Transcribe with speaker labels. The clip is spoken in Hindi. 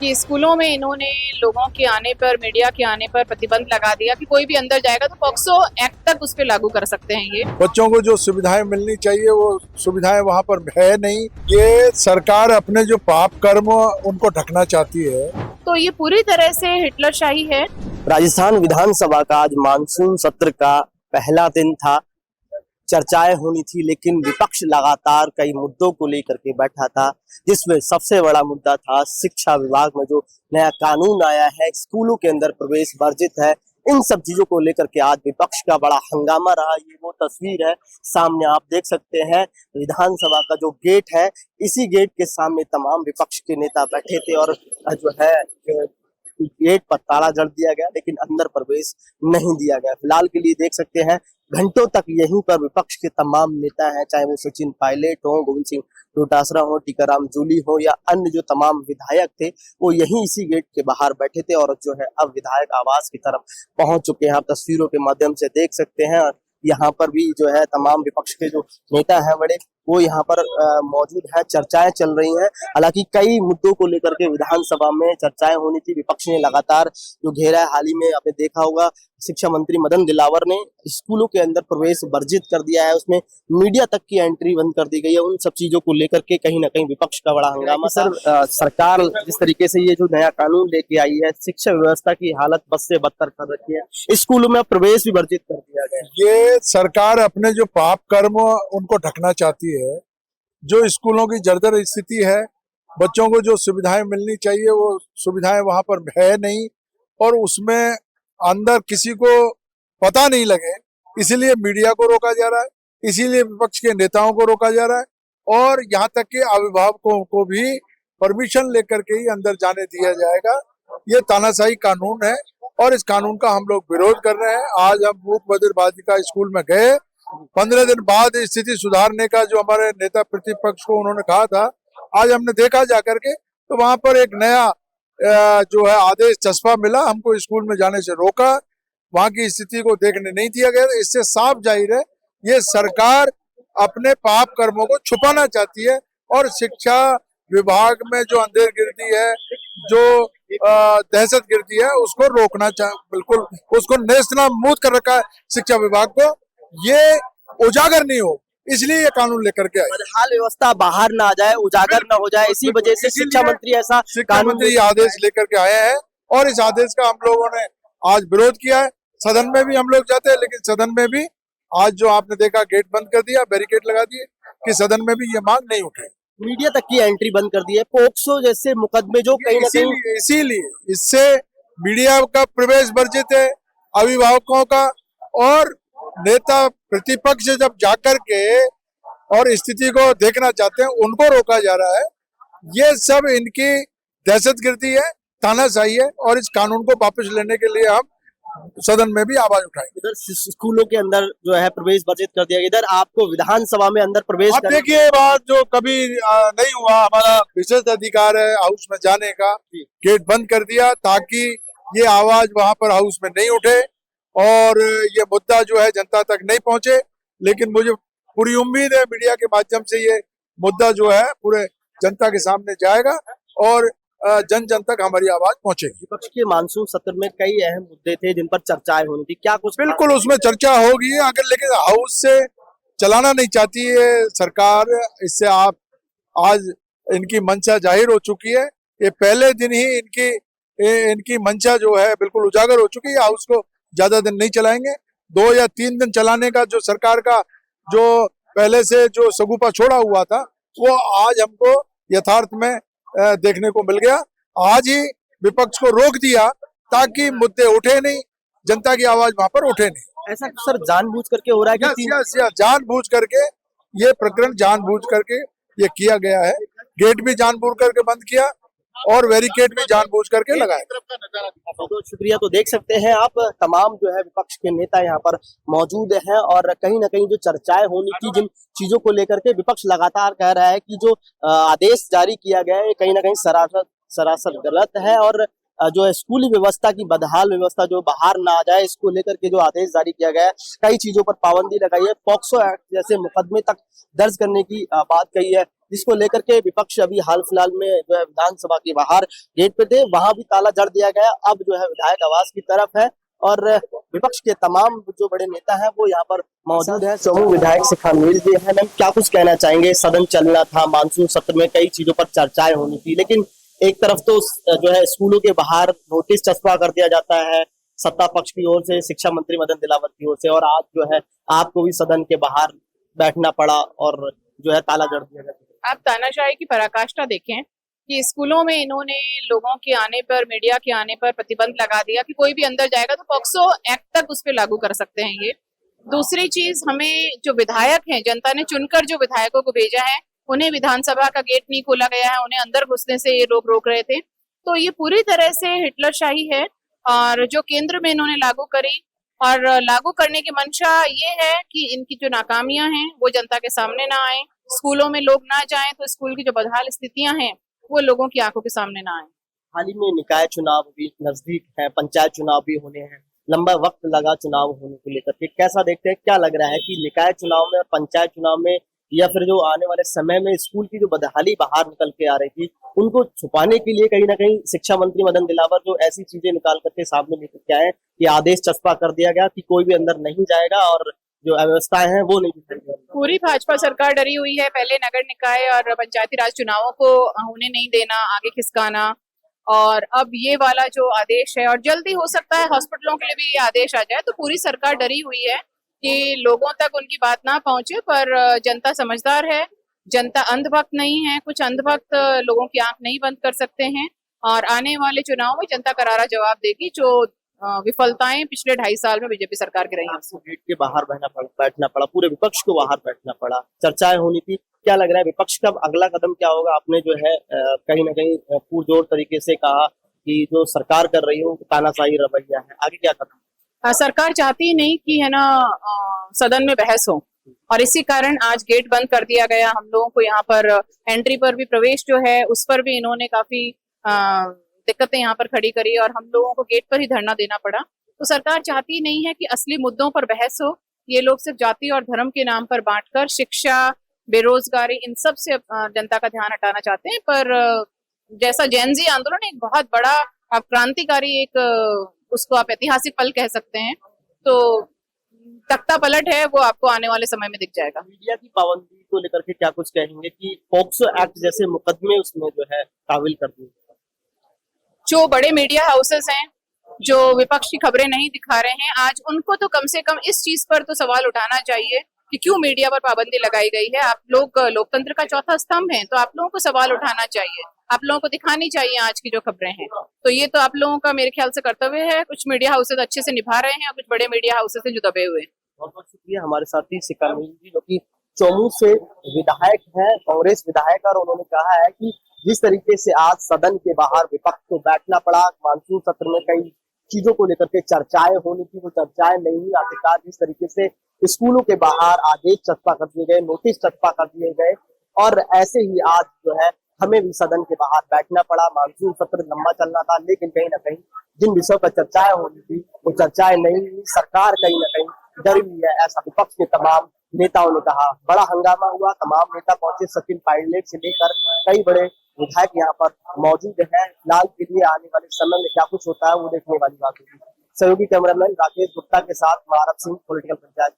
Speaker 1: कि स्कूलों में इन्होंने लोगों के आने पर, मीडिया के आने पर प्रतिबंध लगा दिया कि कोई भी अंदर जाएगा तो पॉक्सो एक्ट तक उस पर लागू कर सकते हैं। ये
Speaker 2: बच्चों को जो सुविधाएं मिलनी चाहिए वो सुविधाएं वहां पर है नहीं। ये सरकार अपने जो पाप कर्म उनको ढकना चाहती है।
Speaker 1: तो ये पूरी तरह से हिटलरशाही है।
Speaker 3: राजस्थान विधानसभा का आज मानसून सत्र का पहला दिन था। चर्चाएं होनी थी, लेकिन विपक्ष लगातार कई मुद्दों को लेकर के बैठा था, जिसमें सबसे बड़ा मुद्दा था शिक्षा विभाग में जो नया कानून आया है, स्कूलों के अंदर प्रवेश वर्जित है। इन सब चीजों को लेकर के आज विपक्ष का बड़ा हंगामा रहा। ये वो तस्वीर है, सामने आप देख सकते हैं विधानसभा का जो गेट है, इसी गेट के सामने तमाम विपक्ष के नेता बैठे थे और जो है गेट पर ताला जड़ दिया गया, लेकिन अंदर प्रवेश नहीं दिया गया। फिलहाल के लिए देख सकते हैं घंटों तक यहीं पर विपक्ष के तमाम नेता हैं, चाहे वो सचिन पायलट हो, गोविंद सिंह डोटासरा हो, टीकाराम जूली हो या अन्य जो तमाम विधायक थे, वो यहीं इसी गेट के बाहर बैठे थे और जो है अब विधायक आवास की तरफ पहुंच चुके हैं। आप तस्वीरों के माध्यम से देख सकते हैं। यहाँ पर भी जो है तमाम विपक्ष के जो नेता हैं बड़े, वो यहाँ पर मौजूद है। चर्चाएं चल रही हैं, हालांकि कई मुद्दों को लेकर के विधानसभा में चर्चाएं होनी थी। विपक्ष ने लगातार जो घेरा है, हाल ही में आपने देखा होगा शिक्षा मंत्री मदन दिलावर ने स्कूलों के अंदर प्रवेश वर्जित कर दिया है, उसमें मीडिया तक की एंट्री बंद कर दी गई है। उन सब चीजों को लेकर के कहीं ना कहीं विपक्ष का बड़ा हंगामा। सर, सरकार जिस तरीके से ये जो नया कानून लेके आई है, शिक्षा व्यवस्था की हालत बद से बदतर कर रखी है, स्कूलों में प्रवेश भी वर्जित कर दिया गया है।
Speaker 2: ये सरकार अपने जो पाप कर्म उनको ढकना चाहती है। जो स्कूलों की जर्जर स्थिति है, बच्चों को जो सुविधाएं मिलनी चाहिए वो सुविधाएं वहां पर है नहीं, और उसमें अंदर किसी को पता नहीं लगे, इसीलिए मीडिया को रोका जा रहा है, इसीलिए विपक्ष के नेताओं को रोका जा रहा है, और यहाँ तक कि अभिभावकों को भी परमिशन लेकर के ही अंदर जाने दिया जाएगा। ये तानाशाही कानून है और इस कानून का हम लोग विरोध कर रहे हैं। आज हम मूक बधिर बालिका स्कूल में गए, 15 दिन बाद स्थिति सुधारने का जो हमारे नेता प्रतिपक्ष को उन्होंने कहा था, आज हमने देखा जाकर के, तो वहां पर एक नया जो है आदेश चस्पा मिला, हमको स्कूल में जाने से रोका, वहां की स्थिति को देखने नहीं दिया गया। इससे साफ जाहिर है ये सरकार अपने पाप कर्मों को छुपाना चाहती है और शिक्षा विभाग में जो अंधेरगिर्दी है, जो दहशत गिरती है, उसको रोकना बिल्कुल उसको नेस्तनाबूद कर रखा है शिक्षा विभाग को। ये उजागर नहीं हो, इसलिए ये कानून लेकर के आए।
Speaker 3: बदहाल व्यवस्था बाहर ना आ जाए, उजागर ना हो जाए, इसी वजह से शिक्षा मंत्री ऐसा
Speaker 2: कानूनी आदेश लेकर के आए हैं और इस आदेश का हम लोगों ने आज विरोध किया है। सदन में भी हम लोग जाते हैं, लेकिन सदन में भी आज जो आपने देखा गेट बंद कर दिया, बैरिकेड लगा दिए कि सदन में भी ये मांग नहीं उठे।
Speaker 3: मीडिया तक की एंट्री बंद कर दी है। पोक्सो जैसे मुकदमे जो कहीं ना कहीं,
Speaker 2: इसीलिए इससे मीडिया का प्रवेश वर्जित है, अभिभावकों का, और नेता प्रतिपक्ष जब जाकर के और स्थिति को देखना चाहते हैं उनको रोका जा रहा है। ये सब इनकी दहशतगर्दी है, तानाशाही है, और इस कानून को वापस लेने के लिए हम सदन में भी आवाज उठाएंगे।
Speaker 3: इधर स्कूलों के अंदर जो है प्रवेश वर्जित कर दिया, इधर आपको विधानसभा में अंदर प्रवेश
Speaker 2: आप देखिए, बात जो कभी नहीं हुआ, हमारा विशेष अधिकार है हाउस में जाने का, गेट बंद कर दिया ताकि ये आवाज वहां पर हाउस में नहीं उठे और ये मुद्दा जो है जनता तक नहीं पहुंचे। लेकिन मुझे पूरी उम्मीद है मीडिया के माध्यम से ये मुद्दा जो है पूरे जनता के सामने जाएगा और जन जन तक हमारी आवाज पहुंचेगी।
Speaker 3: विपक्ष के मानसून सत्र में कई अहम मुद्दे थे जिन पर चर्चाएं होनी थी, क्या कुछ?
Speaker 2: बिल्कुल उसमें चर्चा होगी, अगर लेकिन हाउस से चलाना नहीं चाहती है सरकार। इससे आप आज इनकी मंशा जाहिर हो चुकी है। ये पहले दिन ही इनकी मंशा जो है बिल्कुल उजागर हो चुकी है। हाउस को ज्यादा दिन नहीं चलाएंगे, 2 या 3 दिन चलाने का जो सरकार का जो पहले से जो सगुफा छोड़ा हुआ था, वो आज हमको यथार्थ में देखने को मिल गया। आज ही विपक्ष को रोक दिया ताकि मुद्दे उठे नहीं, जनता की आवाज वहां पर उठे नहीं।
Speaker 3: ऐसा सर जानबूझ करके हो रहा है कि
Speaker 2: जानबूझ करके ये प्रकरण जानबूझ करके ये किया गया है। गेट भी जानबूझ करके बंद किया और बैरिकेड भी जानबूझ करके लगाया।
Speaker 3: तो शुक्रिया। तो देख सकते हैं आप, तमाम जो है विपक्ष के नेता यहाँ पर मौजूद हैं और कहीं ना कहीं जो चर्चाएं होनी थी, जिन चीजों को लेकर के विपक्ष लगातार कह रहा है कि जो आदेश जारी किया गया है कहीं ना कहीं सरासर गलत है, और जो है स्कूली व्यवस्था की बदहाल व्यवस्था जो बाहर ना आ जाए, इसको लेकर के जो आदेश जारी किया गया है, कई चीजों पर पाबंदी लगाई है, पॉक्सो एक्ट जैसे मुकदमे तक दर्ज करने की बात कही है। जिसको लेकर के विपक्ष अभी हाल फिलहाल में जो है विधानसभा के बाहर गेट पे थे, वहां भी ताला जड़ दिया गया। अब जो है विधायक आवास की तरफ है और विपक्ष के तमाम जो बड़े नेता हैं वो यहाँ पर मौजूद हैं। चौमू विधायक शिखानवीर जी हैं। मैम, क्या कुछ कहना चाहेंगे? सदन चलना था, मानसून सत्र में कई चीजों पर चर्चाएं होनी थी, लेकिन एक तरफ तो जो है स्कूलों के बाहर नोटिस चस्पा कर दिया जाता है सत्ता पक्ष की ओर से, शिक्षा मंत्री मदन दिलावर की ओर से, और आज जो है आपको भी सदन के बाहर बैठना पड़ा और जो है ताला जड़ दिया गया।
Speaker 1: आप तानाशाही की पराकाष्ठा देखें कि स्कूलों में इन्होंने लोगों के आने पर, मीडिया के आने पर प्रतिबंध लगा दिया कि कोई भी अंदर जाएगा तो पॉक्सो एक्ट तक उस पर लागू कर सकते हैं ये। दूसरी चीज, हमें जो विधायक हैं, जनता ने चुनकर जो विधायकों को भेजा है, उन्हें विधानसभा का गेट नहीं खोला गया है, उन्हें अंदर घुसने से ये लोग रोक रहे थे। तो ये पूरी तरह से हिटलरशाही है और जो केंद्र में इन्होंने लागू करी, और लागू करने की मंशा ये है कि इनकी जो नाकामियां हैं वो जनता के सामने ना आए, स्कूलों में लोग ना जाएं, तो स्कूल की जो बदहाल स्थितियां हैं वो लोगों की आंखों के सामने ना आए।
Speaker 3: हाल ही में निकाय चुनाव भी नजदीक है, पंचायत चुनाव भी होने हैं, लंबा वक्त लगा चुनाव होने को लेकर के, कैसा देखते हैं? क्या लग रहा है कि निकाय चुनाव में और पंचायत चुनाव में या फिर जो आने वाले समय में स्कूल की जो बदहाली बाहर निकल के आ रही थी, उनको छुपाने के लिए कहीं ना कहीं शिक्षा मंत्री मदन दिलावर जो ऐसी चीजें निकाल करके सामने लेकर के आए कि आदेश चस्पा कर दिया गया कि कोई भी अंदर नहीं जाएगा और जो अव्यवस्थाएं हैं वो नहीं दिखेंगी।
Speaker 1: पूरी भाजपा सरकार डरी हुई है। पहले नगर निकाय और पंचायती राज चुनावों को होने नहीं देना, आगे खिसकाना, और अब ये वाला जो आदेश है, और जल्दी हो सकता है हॉस्पिटलों के लिए भी ये आदेश आ जाए। तो पूरी सरकार डरी हुई है कि लोगों तक उनकी बात ना पहुंचे, पर जनता समझदार है, जनता अंधभक्त नहीं है। कुछ अंधभक्त लोगों की आंख नहीं बंद कर सकते हैं, और आने वाले चुनाव में जनता करारा जवाब देगी जो विफलताएं पिछले 2.5 साल में बीजेपी सरकार की रही हैं।
Speaker 3: गेट के बाहर बैठना पड़ा, पूरे विपक्ष को बाहर बैठना पड़ा, चर्चाएं होनी थी। क्या लग रहा है विपक्ष का अगला कदम क्या होगा? आपने जो है कहीं ना कहीं पुरजोर तरीके से कहा कि जो सरकार कर रही हो तानाशाही रवैया है, आगे क्या कदम?
Speaker 1: सरकार चाहती ही नहीं कि है ना सदन में बहस हो, और इसी कारण आज गेट बंद कर दिया गया। हम लोगों को यहाँ पर एंट्री पर भी, प्रवेश जो है उस पर भी इन्होंने काफी दिक्कतें यहाँ पर खड़ी करी, और हम लोगों को गेट पर ही धरना देना पड़ा। तो सरकार चाहती नहीं है कि असली मुद्दों पर बहस हो। ये लोग सिर्फ जाति और धर्म के नाम पर बांटकर शिक्षा, बेरोजगारी, इन सब से जनता का ध्यान हटाना चाहते हैं। पर जैसा जेनजी आंदोलन एक बहुत बड़ा क्रांतिकारी, एक उसको आप ऐतिहासिक पल कह सकते हैं, तो तख्ता पलट है वो आपको आने वाले समय में दिख जाएगा।
Speaker 3: मीडिया की पाबंदी को लेकर के क्या कुछ कहेंगे कि पॉक्सो एक्ट जैसे मुकदमे उसमें जो है काबिल कर दिए?
Speaker 1: जो बड़े मीडिया हाउसेस हैं जो विपक्ष की खबरें नहीं दिखा रहे हैं, आज उनको तो कम से कम इस चीज पर तो सवाल उठाना चाहिए कि क्यों मीडिया पर पाबंदी लगाई गई है। आप लोग लोकतंत्र का चौथा स्तंभ हैं, तो आप लोगों को सवाल उठाना चाहिए, आप लोगों को दिखानी चाहिए आज की जो खबरें हैं। तो ये तो आप लोगों का मेरे ख्याल से कर्तव्य है। कुछ मीडिया हाउसेस अच्छे से निभा रहे हैं और कुछ बड़े मीडिया हाउसेस हैं जो दबे हुए हैं।
Speaker 3: बहुत बहुत शुक्रिया। हमारे साथी शिखानवीर जी जो कि चौमू से विधायक हैं, कांग्रेस विधायक, और उन्होंने कहा है कि जिस तरीके से आज सदन के बाहर विपक्ष को बैठना पड़ा, मानसून सत्र में कई चीजों को लेकर के चर्चाएं होनी थी, वो चर्चाएं नहीं हुई। आखिरकार जिस तरीके से स्कूलों के बाहर आदेश चस्पा कर दिए गए, नोटिस चस्पा कर दिए गए, और ऐसे ही आज जो है हमें भी सदन के बाहर बैठना पड़ा। मानसून सत्र लंबा चलना था, लेकिन कहीं ना कहीं जिन विषयों पर चर्चाएं होनी थी वो चर्चाएं नहीं हुई। सरकार कहीं ना कहीं डरी हुई है, ऐसा विपक्ष के तमाम नेताओं ने कहा। बड़ा हंगामा हुआ, तमाम नेता पहुंचे, सचिन पायलट से लेकर कई बड़े विधायक यहाँ पर मौजूद हैं। फिलहाल के लिए आने वाले समय में क्या कुछ होता है वो देखने वाली बात होगी। सहयोगी कैमरामैन राकेश गुप्ता के साथ महारत सिंह, पॉलिटिकल पंचायत।